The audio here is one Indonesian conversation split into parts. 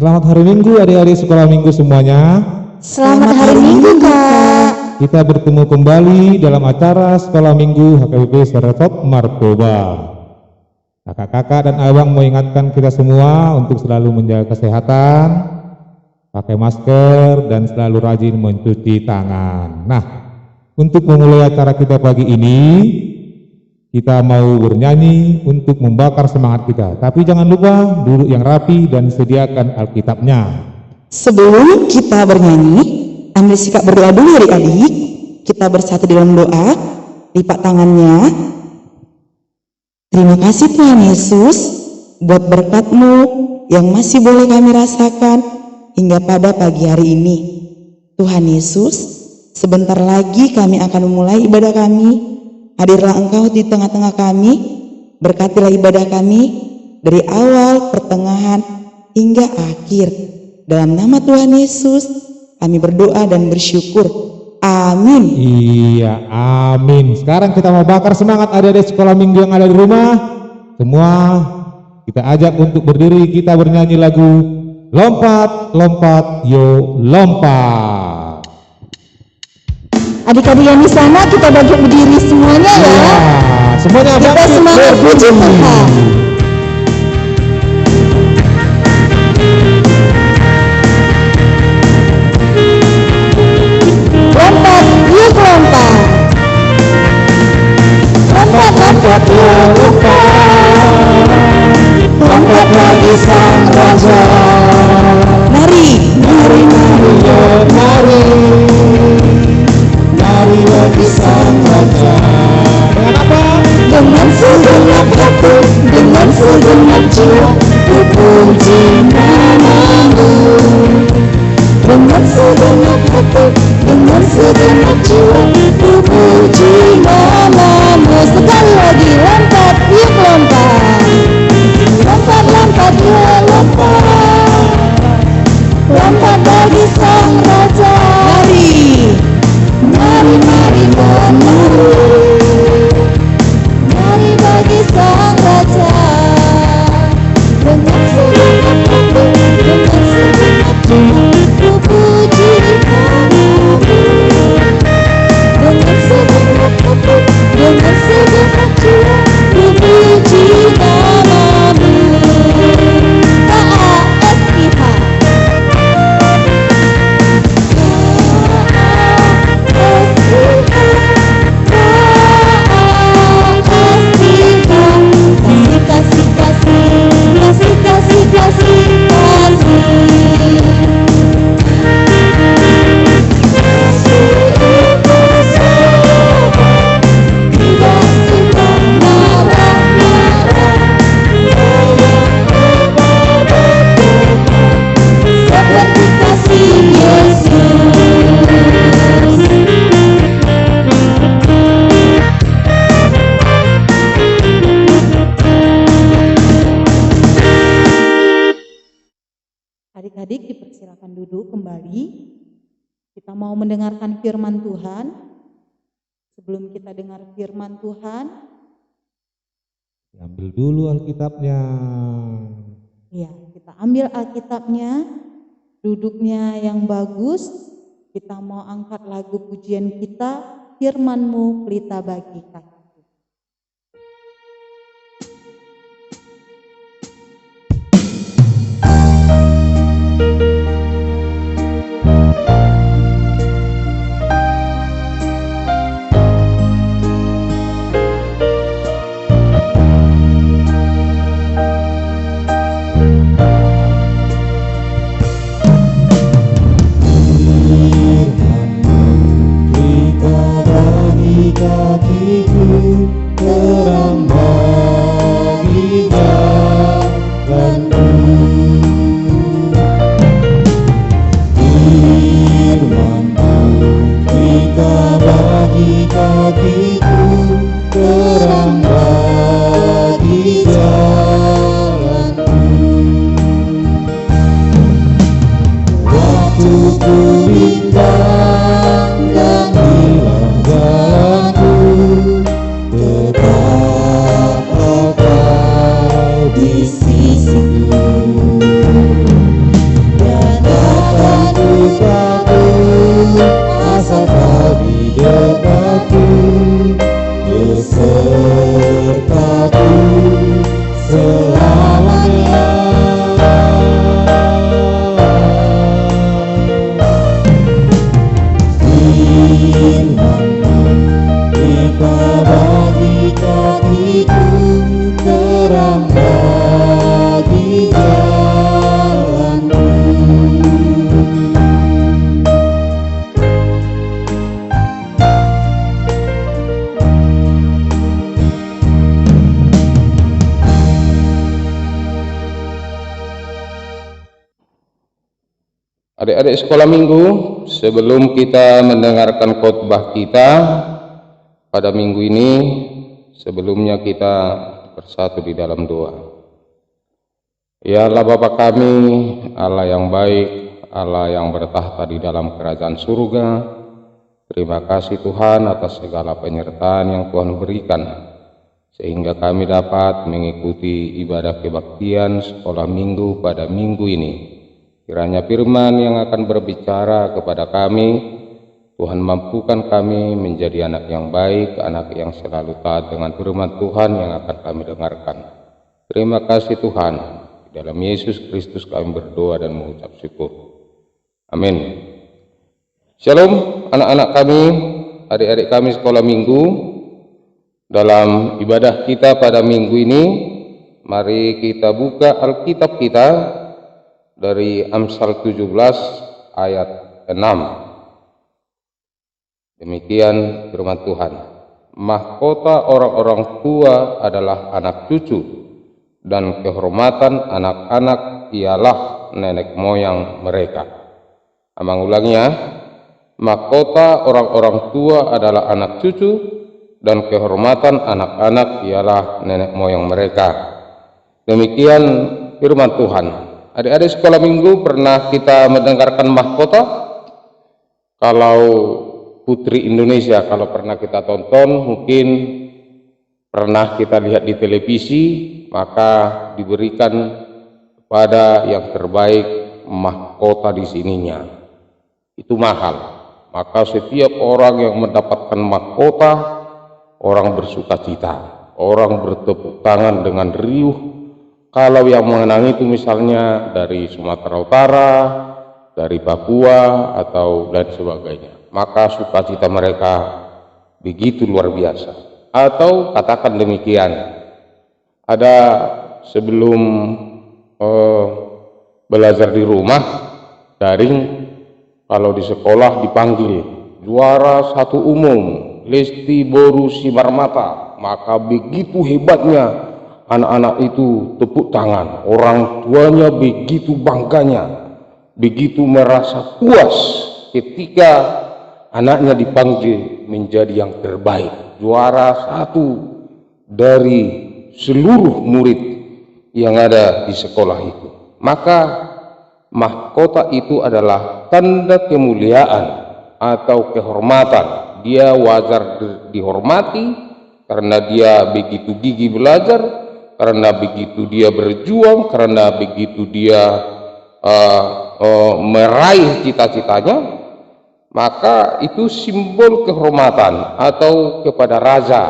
Selamat hari Minggu adik-adik sekolah minggu semuanya. Selamat hari Minggu, Kak. Kita bertemu kembali dalam acara sekolah minggu HKBP Seretot Martoba. Kakak-kakak dan abang mau ingatkan kita semua untuk selalu menjaga kesehatan, pakai masker, dan selalu rajin mencuci tangan. Nah, untuk memulai acara kita pagi ini, kita mau bernyanyi untuk membakar semangat kita. Tapi jangan lupa duduk yang rapi dan sediakan Alkitabnya. Sebelum kita bernyanyi, ambil sikap berdoa dulu adik-adik. Kita bersatu dalam doa, lipat tangannya. Terima kasih Tuhan Yesus buat berkat-Mu yang masih boleh kami rasakan hingga pada pagi hari ini. Tuhan Yesus, sebentar lagi kami akan memulai ibadah kami. Hadirlah Engkau di tengah-tengah kami, berkatilah ibadah kami dari awal, pertengahan, hingga akhir. Dalam nama Tuhan Yesus, kami berdoa dan bersyukur. Amin. Iya, amin. Sekarang kita mau bakar semangat adik-adik sekolah minggu yang ada di rumah. Semua kita ajak untuk berdiri, kita bernyanyi lagu Lompat, Lompat, Yo Lompat. Adik-adik yang di sana kita bagi berdiri semuanya ya. Iya, semuanya Kita semangat puji Tuhan. Lompat, yuk lompat. Lompat, lompat, yuk lompat. Lompat bagi sang raja. Mari, mari, mari, yuk mari. Mari bagi sang raja. Dengan apa? Dengan segenap hati, dengan segenap jiwa, ku puji nama-Mu. Dengan segenap hati, dengan segenap jiwa, ku puji nama-Mu. Sekali lagi, lompat, yuk lompat. Lompat, lompat, yuk lompat. Lompat bagi sang raja. Mari, mari, mari, mari. Mari bagi sang raja. Dengan segenap hati, dengan segenap jiwa, ku puji nama-Mu. Dengan segenap hati, dengan segenap jiwa, ku puji nama-Mu. KASIH. Adik-adik dipersilakan duduk kembali. Kita mau mendengarkan firman Tuhan. Sebelum kita dengar firman Tuhan, Ambil dulu Alkitabnya. ya, kita ambil Alkitabnya, duduknya yang bagus. Kita mau angkat lagu pujian kita, firman-Mu pelita bagi kaki. selamanya. Firman-Mu kita bagi kakiku, terang bagi jalanku. Adik-adik sekolah minggu, sebelum kita mendengarkan khotbah kita pada minggu ini, sebelumnya kita bersatu di dalam doa. Ya Allah Bapa kami, Allah yang baik, Allah yang bertahta di dalam kerajaan surga, terima kasih Tuhan atas segala penyertaan yang Tuhan berikan, sehingga kami dapat mengikuti ibadah kebaktian sekolah minggu pada minggu ini. Kiranya firman yang akan berbicara kepada kami, Tuhan mampukan kami menjadi anak yang baik, anak yang selalu taat dengan firman Tuhan yang akan kami dengarkan. Terima kasih Tuhan, dalam Yesus Kristus kami berdoa dan mengucap syukur. Amin. Shalom anak-anak kami, adik-adik kami sekolah minggu. Dalam ibadah kita pada minggu ini, mari kita buka Alkitab kita dari Amsal 17 ayat 6. Demikian firman Tuhan. Mahkota orang-orang tua adalah anak cucu, dan kehormatan anak-anak ialah nenek moyang mereka. Amang ulangnya, mahkota orang-orang tua adalah anak cucu, dan kehormatan anak-anak ialah nenek moyang mereka. Demikian firman Tuhan. Adik-adik sekolah minggu, pernah kita mendengarkan mahkota? Kalau Putri Indonesia, kalau pernah kita tonton, mungkin pernah kita lihat di televisi, maka diberikan kepada yang terbaik mahkota di sininya. Itu mahal. Maka setiap orang yang mendapatkan mahkota, orang bersuka cita, orang bertepuk tangan dengan riuh. Kalau yang mengenang itu misalnya dari Sumatera Utara, dari Papua, atau dan sebagainya, maka sukacita mereka begitu luar biasa. Atau katakan demikian, ada sebelum belajar di rumah daring, kalau di sekolah dipanggil juara satu umum Lesti Boru Simarmata, maka begitu hebatnya anak-anak itu tepuk tangan, orang tuanya begitu bangganya, begitu merasa puas ketika anaknya dipanggil menjadi yang terbaik, juara satu dari seluruh murid yang ada di sekolah itu. Maka mahkota itu adalah tanda kemuliaan atau kehormatan. Dia wajar dihormati karena dia begitu gigih belajar, karena begitu dia berjuang, karena begitu dia meraih cita-citanya. Maka itu simbol kehormatan atau kepada raja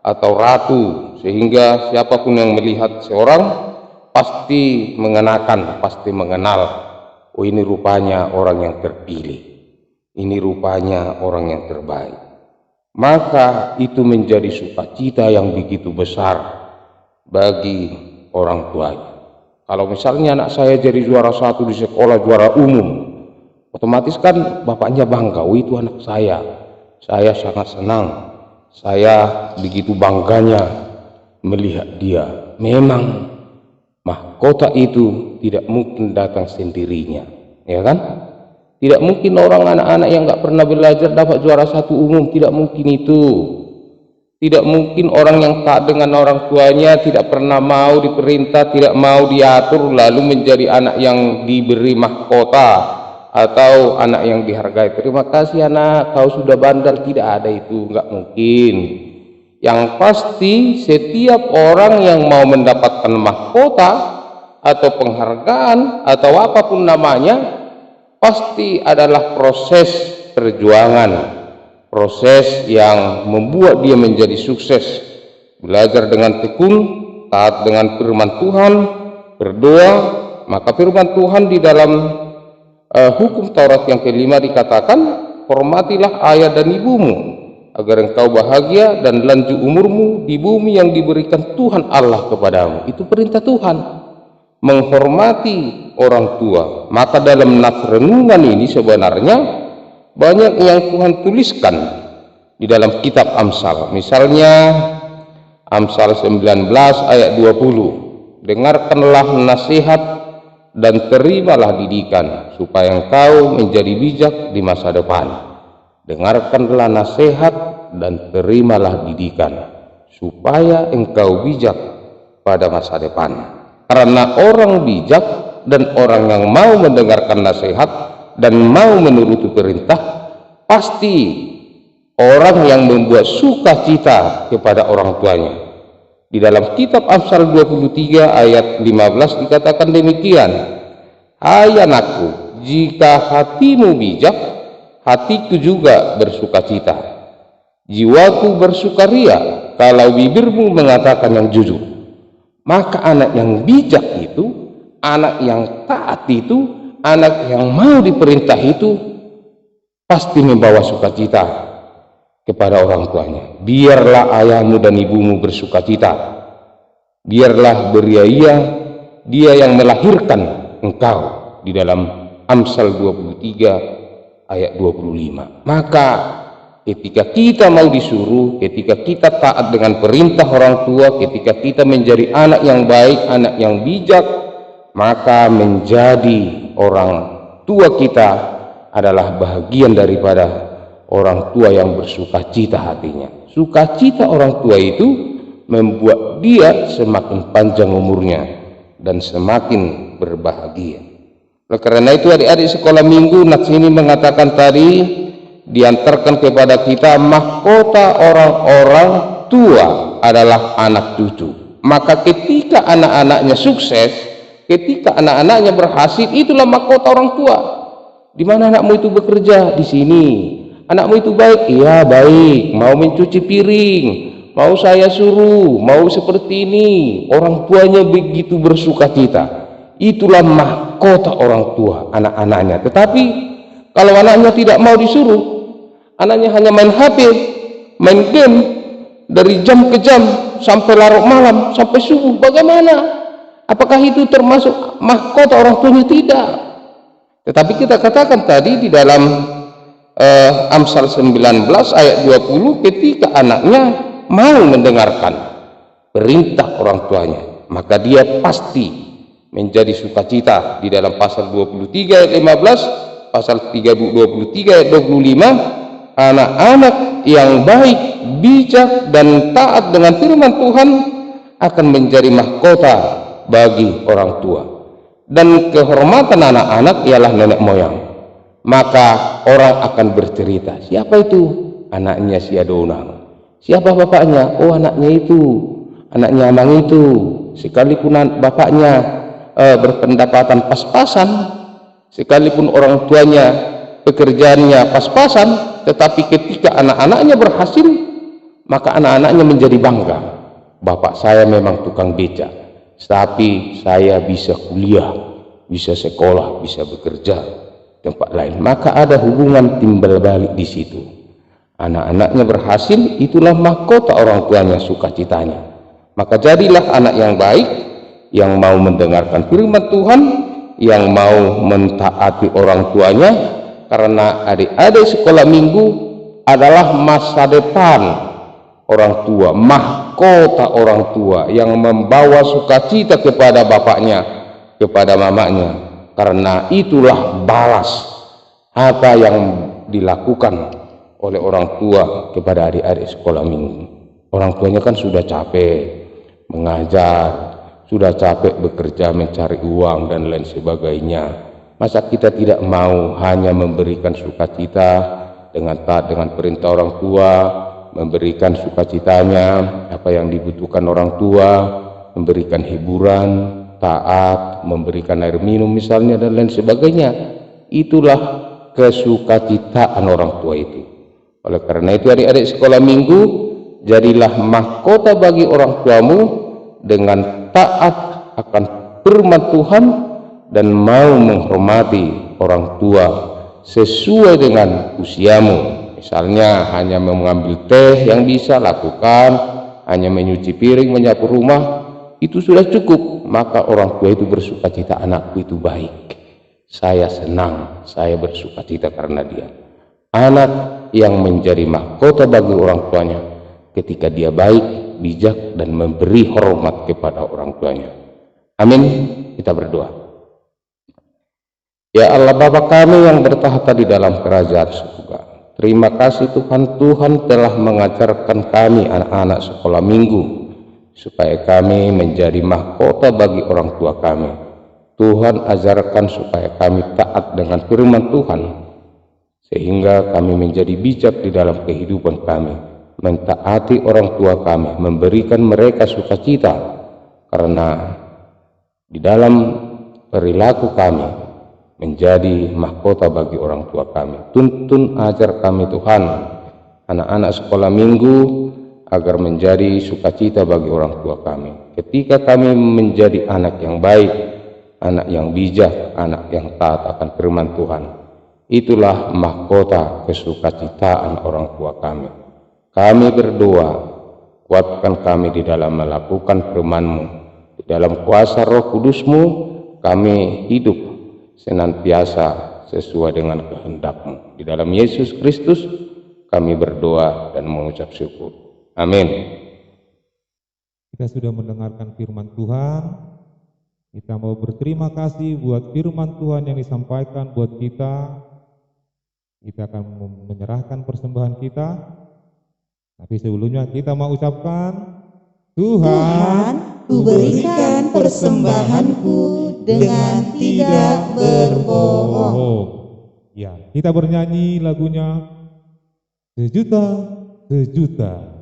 atau ratu, sehingga siapapun yang melihat seorang pasti mengenakan, pasti mengenal, oh ini rupanya orang yang terpilih, ini rupanya orang yang terbaik. Maka itu menjadi sukacita yang begitu besar bagi orang tuanya. Kalau misalnya anak saya jadi juara satu di sekolah, juara umum, otomatis kan bapaknya bangga, oh itu anak saya sangat senang, saya begitu bangganya melihat dia. Memang mahkota itu tidak mungkin datang sendirinya, ya kan? Tidak mungkin orang anak-anak yang nggak pernah belajar dapat juara satu umum, tidak mungkin itu. Tidak mungkin orang yang taat dengan orang tuanya, tidak pernah mau diperintah, tidak mau diatur, lalu menjadi anak yang diberi mahkota atau anak yang dihargai. Terima kasih anak, kau sudah bandel. Tidak ada itu, nggak mungkin. Yang pasti setiap orang yang mau mendapatkan mahkota atau penghargaan atau apapun namanya, pasti adalah proses perjuangan, proses yang membuat dia menjadi sukses, belajar dengan tekun, taat dengan firman Tuhan, berdoa. Maka firman Tuhan di dalam hukum Taurat yang kelima dikatakan, hormatilah ayah dan ibumu, agar engkau bahagia dan lanjut umurmu di bumi yang diberikan Tuhan Allah kepadamu. Itu perintah Tuhan, menghormati orang tua. Maka dalam nats renungan ini sebenarnya banyak yang Tuhan tuliskan di dalam kitab Amsal. Misalnya Amsal 19 ayat 20, dengarkanlah nasihat dan terimalah didikan, supaya engkau menjadi bijak di masa depan. Dengarkanlah nasihat dan terimalah didikan, supaya engkau bijak pada masa depan. Karena orang bijak dan orang yang mau mendengarkan nasihat dan mau menuruti perintah, pasti orang yang membuat sukacita kepada orang tuanya. Di dalam kitab Amsal 23 ayat 15 dikatakan demikian, hai anakku, jika hatimu bijak, hatiku juga bersukacita. Jiwaku bersukaria kalau bibirmu mengatakan yang jujur. Maka anak yang bijak itu, anak yang taat itu, anak yang mau diperintah itu, pasti membawa sukacita kepada orang tuanya. Biarlah ayahmu dan ibumu bersukacita. Biarlah beria dia yang melahirkan engkau, di dalam Amsal 23 ayat 25. Maka ketika kita mau disuruh, ketika kita taat dengan perintah orang tua, ketika kita menjadi anak yang baik, anak yang bijak, maka menjadi orang tua kita adalah bahagian daripada orang tua yang bersukacita hatinya. Sukacita orang tua itu membuat dia semakin panjang umurnya dan semakin berbahagia. Oleh karena itu adik-adik sekolah minggu, nats ini mengatakan tadi, diantarkan kepada kita, mahkota orang-orang tua adalah anak cucu. Maka ketika anak-anaknya sukses, ketika anak-anaknya berhasil, itulah mahkota orang tua. Di mana anakmu itu bekerja? Di sini. Anakmu itu baik? Iya baik. Mau mencuci piring, mau saya suruh, mau seperti ini. Orang tuanya begitu bersukacita. Itulah mahkota orang tua anak-anaknya. Tetapi kalau anaknya tidak mau disuruh, anaknya hanya main HP, main game dari jam ke jam sampai larut malam, sampai subuh, bagaimana? Apakah itu termasuk mahkota orang tuanya? Tidak. Tetapi kita katakan tadi di dalam Amsal 19 ayat 20, ketika anaknya mau mendengarkan perintah orang tuanya, maka dia pasti menjadi sukacita. Di dalam pasal 23 ayat 15, pasal 23 ayat 25, anak-anak yang baik, bijak dan taat dengan firman Tuhan akan menjadi mahkota bagi orang tua. Dan kehormatan anak-anak ialah nenek moyang. Maka orang akan bercerita, siapa itu? Anaknya si Adonang. Siapa bapaknya? Oh, anaknya itu, anaknya Amang itu. Sekalipun bapaknya berpendapatan pas-pasan, sekalipun orang tuanya pekerjaannya pas-pasan, tetapi ketika anak-anaknya berhasil, maka anak-anaknya menjadi bangga. Bapak saya memang tukang beca, tapi saya bisa kuliah, bisa sekolah, bisa bekerja tempat lain. Maka ada hubungan timbal balik di situ. Anak-anaknya berhasil, itulah mahkota orang tuanya, sukacitanya. Maka jadilah anak yang baik, yang mau mendengarkan firman Tuhan, yang mau mentaati orang tuanya. Karena adik-adik sekolah minggu adalah masa depan orang tua, mahkota orang tua yang membawa sukacita kepada bapaknya, kepada mamanya. Karena itulah balas apa yang dilakukan oleh orang tua kepada adik-adik sekolah minggu. Orang tuanya kan sudah capek mengajar, sudah capek bekerja mencari uang dan lain sebagainya. Masa kita tidak mau hanya memberikan sukacita dengan taat dengan perintah orang tua, memberikan sukacitanya apa yang dibutuhkan orang tua, memberikan hiburan, taat, memberikan air minum misalnya dan lain sebagainya. Itulah kesukacitaan orang tua itu. Oleh karena itu adik-adik sekolah minggu, jadilah mahkota bagi orang tuamu dengan taat akan firman Tuhan dan mau menghormati orang tua sesuai dengan usiamu. Misalnya hanya mengambil teh yang bisa lakukan, hanya menyuci piring, menyapu rumah, itu sudah cukup. Maka orang tua itu bersuka cita, anakku itu baik, saya senang, saya bersuka cita karena dia. Anak yang menjadi mahkota bagi orang tuanya ketika dia baik, bijak, dan memberi hormat kepada orang tuanya. Amin. Kita berdoa. Ya Allah Bapa kami yang bertahta di dalam kerajaan surga, terima kasih Tuhan, Tuhan telah mengajarkan kami anak-anak sekolah minggu supaya kami menjadi mahkota bagi orang tua kami. Tuhan ajarkan supaya kami taat dengan firman Tuhan, sehingga kami menjadi bijak di dalam kehidupan kami, mentaati orang tua kami, memberikan mereka sukacita, karena di dalam perilaku kami menjadi mahkota bagi orang tua kami. Tuntun ajar kami Tuhan, anak-anak sekolah minggu, agar menjadi sukacita bagi orang tua kami. Ketika kami menjadi anak yang baik, anak yang bijak, anak yang taat akan firman Tuhan, itulah mahkota kesukacitaan orang tua kami. Kami berdoa, kuatkan kami di dalam melakukan firman-Mu. Di dalam kuasa Roh Kudus-Mu, kami hidup senantiasa sesuai dengan kehendak-Mu. Di dalam Yesus Kristus kami berdoa dan mengucap syukur. Amin. Kita sudah mendengarkan firman Tuhan. Kita mau berterima kasih buat firman Tuhan yang disampaikan buat kita. Kita akan menyerahkan persembahan kita. Tapi sebelumnya kita mau ucapkan, Tuhan, ku berikan persembahanku dengan tidak berbohong. Ya, kita bernyanyi lagunya Sejuta, Sejuta.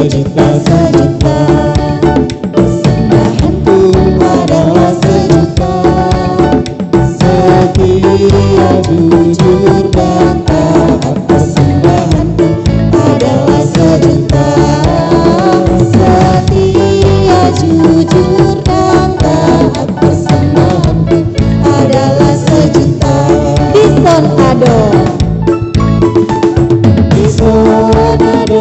Sejuta, sejuta, persembahanku adalah sejuta. Setia, jujur, dan taat, persembahanku adalah sejuta. Setia, jujur, dan taat, persembahanku adalah sejuta. Bison adon, bison adon.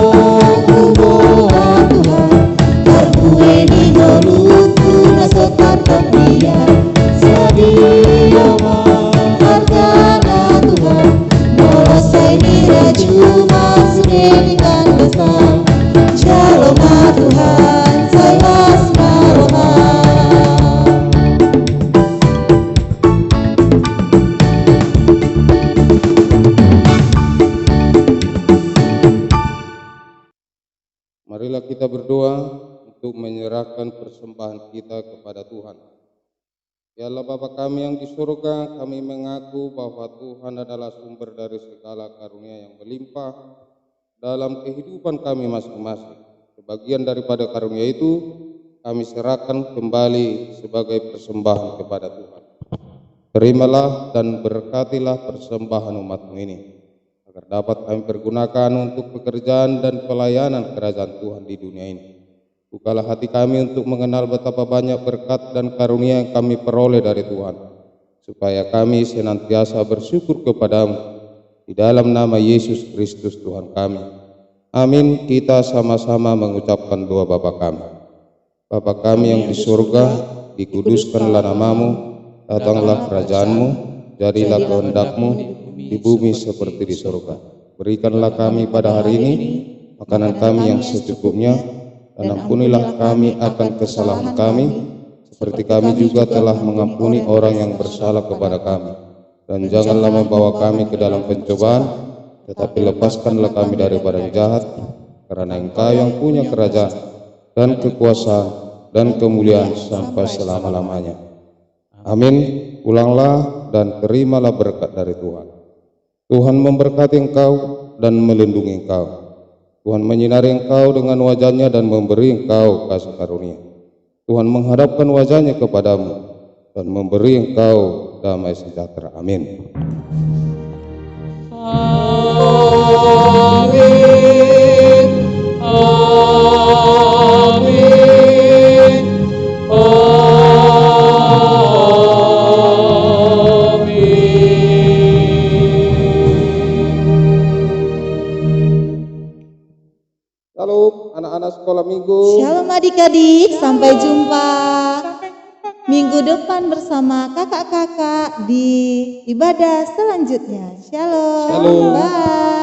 Marilah kita berdoa untuk menyerahkan persembahan kita kepada Tuhan. Ya Allah Bapa kami yang di surga, kami mengaku bahwa Tuhan adalah sumber dari segala karunia yang melimpah dalam kehidupan kami masing-masing. Sebagian daripada karunia itu kami serahkan kembali sebagai persembahan kepada Tuhan. Terimalah dan berkatilah persembahan umat-Mu ini, agar dapat kami pergunakan untuk pekerjaan dan pelayanan kerajaan Tuhan di dunia ini. Bukalah hati kami untuk mengenal betapa banyak berkat dan karunia yang kami peroleh dari Tuhan, supaya kami senantiasa bersyukur kepada-Mu. Di dalam nama Yesus Kristus Tuhan kami. Amin. Kita sama-sama mengucapkan doa Bapa kami. Bapa kami yang di surga, dikuduskanlah nama-Mu, datanglah kerajaan-Mu, jadilah kehendak-Mu di bumi seperti di surga. Berikanlah kami pada hari ini makanan kami yang secukupnya, dan ampunilah kami akan kesalahan kami, seperti kami juga telah mengampuni orang yang bersalah kepada kami. Dan janganlah membawa kami ke dalam pencobaan, tetapi lepaskanlah kami daripada yang jahat, karena Engkau yang punya kerajaan dan kekuasaan dan kemuliaan sampai selama-lamanya. Amin. Pulanglah dan terimalah berkat dari Tuhan. Tuhan memberkati engkau dan melindungi engkau. Tuhan menyinari engkau dengan wajah-Nya dan memberi engkau kasih karunia. Tuhan menghadapkan wajah-Nya kepadamu dan memberi engkau damai sejahtera. Amin. Amin. Amin. Halo anak-anak sekolah minggu. Shalom adik-adik, sampai jumpa minggu depan bersama kakak-kakak di ibadah selanjutnya. Shalom. Shalom. Bye.